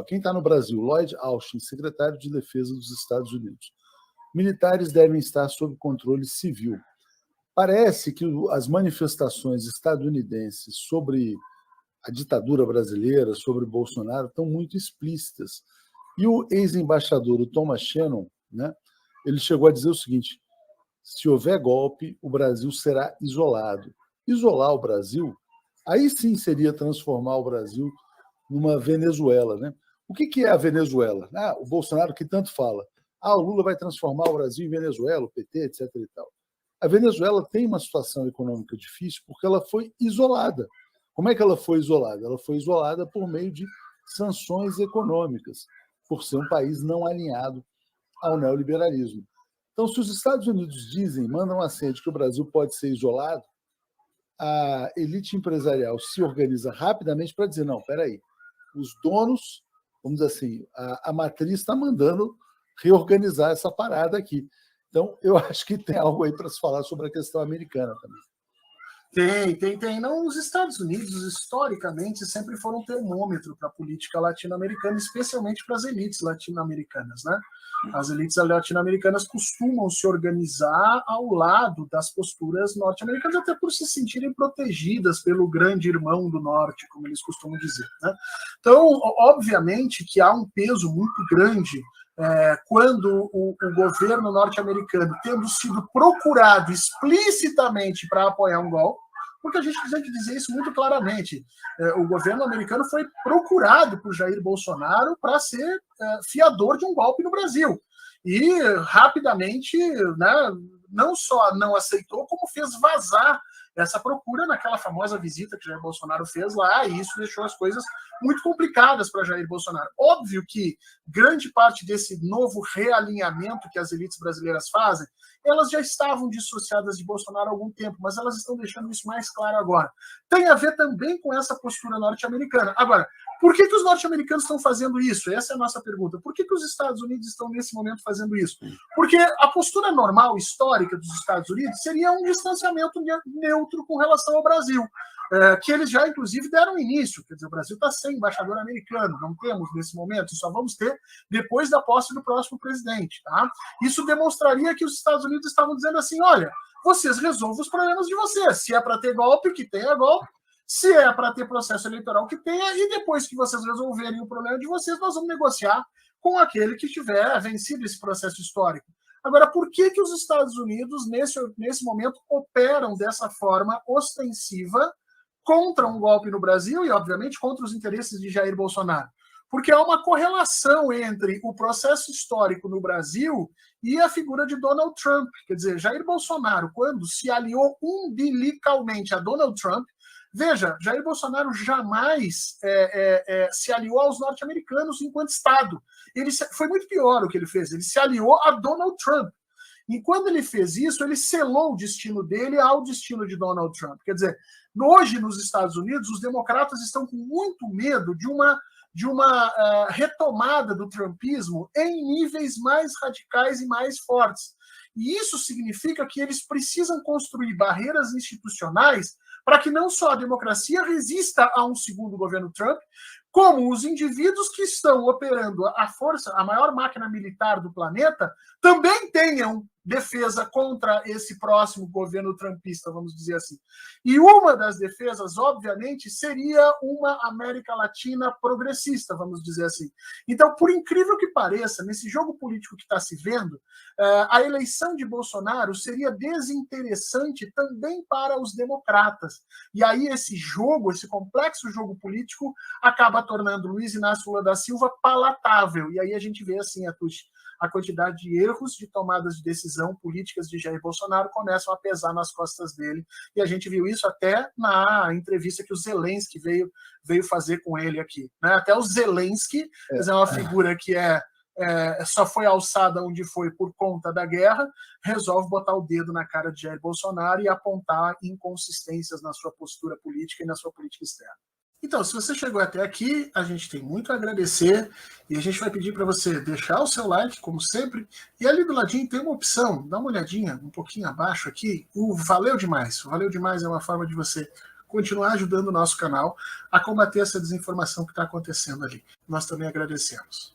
Quem está no Brasil? Lloyd Austin, secretário de Defesa dos Estados Unidos. Militares devem estar sob controle civil. Parece que as manifestações estadunidenses sobre a ditadura brasileira, sobre Bolsonaro, estão muito explícitas. E o ex-embaixador, o Thomas Shannon, né, ele chegou a dizer o seguinte: se houver golpe, o Brasil será isolado. Isolar o Brasil, aí sim seria transformar o Brasil numa Venezuela. Né? O que é a Venezuela? O Bolsonaro que tanto fala. O Lula vai transformar o Brasil em Venezuela, o PT, etc. E tal. A Venezuela tem uma situação econômica difícil porque ela foi isolada. Como é que ela foi isolada? Ela foi isolada por meio de sanções econômicas, por ser um país não alinhado ao neoliberalismo. Então, se os Estados Unidos mandam assente que o Brasil pode ser isolado, a elite empresarial se organiza rapidamente para dizer, não, espera aí, os donos, vamos dizer assim, a matriz está mandando reorganizar essa parada aqui. Então, eu acho que tem algo aí para se falar sobre a questão americana também. Tem. Não, os Estados Unidos, historicamente, sempre foram um termômetro para a política latino-americana, especialmente para as elites latino-americanas, né? As elites latino-americanas costumam se organizar ao lado das posturas norte-americanas, até por se sentirem protegidas pelo grande irmão do norte, como eles costumam dizer, né? Então, obviamente que há um peso muito grande quando o governo norte-americano, tendo sido procurado explicitamente para apoiar um golpe, porque a gente tem que dizer isso muito claramente, o governo americano foi procurado por Jair Bolsonaro para ser fiador de um golpe no Brasil. E rapidamente, né, não só não aceitou, como fez vazar essa procura naquela famosa visita que Jair Bolsonaro fez lá, e isso deixou as coisas muito complicadas para Jair Bolsonaro. Óbvio que grande parte desse novo realinhamento que as elites brasileiras fazem, elas já estavam dissociadas de Bolsonaro há algum tempo, mas elas estão deixando isso mais claro agora. Tem a ver também com essa postura norte-americana. Agora, por que os norte-americanos estão fazendo isso? Essa é a nossa pergunta. Por que os Estados Unidos estão, nesse momento, fazendo isso? Porque a postura normal, histórica dos Estados Unidos seria um distanciamento neutro com relação ao Brasil, que eles já, inclusive, deram início. Quer dizer, o Brasil está sem embaixador americano, não temos nesse momento, e só vamos ter depois da posse do próximo presidente. Tá? Isso demonstraria que os Estados Unidos estavam dizendo assim, olha, vocês resolvam os problemas de vocês. Se é para ter golpe, que tenha golpe. Se é para ter processo eleitoral, que tenha, e depois que vocês resolverem o problema de vocês, nós vamos negociar com aquele que tiver vencido esse processo histórico. Agora, por que os Estados Unidos, nesse momento, operam dessa forma ostensiva contra um golpe no Brasil e, obviamente, contra os interesses de Jair Bolsonaro? Porque há uma correlação entre o processo histórico no Brasil e a figura de Donald Trump. Quer dizer, Jair Bolsonaro, quando se aliou umbilicalmente a Donald Trump, veja, Jair Bolsonaro jamais se aliou aos norte-americanos enquanto Estado. Foi muito pior o que ele fez. Ele se aliou a Donald Trump. E quando ele fez isso, ele selou o destino dele ao destino de Donald Trump. Quer dizer, hoje nos Estados Unidos, os democratas estão com muito medo de uma retomada do trumpismo em níveis mais radicais e mais fortes. E isso significa que eles precisam construir barreiras institucionais para que não só a democracia resista a um segundo governo Trump, como os indivíduos que estão operando a maior máquina militar do planeta, também tenham defesa contra esse próximo governo trumpista, vamos dizer assim. E uma das defesas, obviamente, seria uma América Latina progressista, vamos dizer assim. Então, por incrível que pareça, nesse jogo político que está se vendo, a eleição de Bolsonaro seria desinteressante também para os democratas. E aí esse complexo jogo político, acaba tornando Luiz Inácio Lula da Silva palatável. E aí a gente vê assim, a quantidade de erros de tomadas de decisão políticas de Jair Bolsonaro começam a pesar nas costas dele. E a gente viu isso até na entrevista que o Zelensky veio fazer com ele aqui. Né? Até o Zelensky, é uma figura que só foi alçada onde foi por conta da guerra, resolve botar o dedo na cara de Jair Bolsonaro e apontar inconsistências na sua postura política e na sua política externa. Então, se você chegou até aqui, a gente tem muito a agradecer e a gente vai pedir para você deixar o seu like, como sempre, e ali do ladinho tem uma opção, dá uma olhadinha um pouquinho abaixo aqui, o Valeu Demais. O Valeu Demais é uma forma de você continuar ajudando o nosso canal a combater essa desinformação que está acontecendo ali. Nós também agradecemos.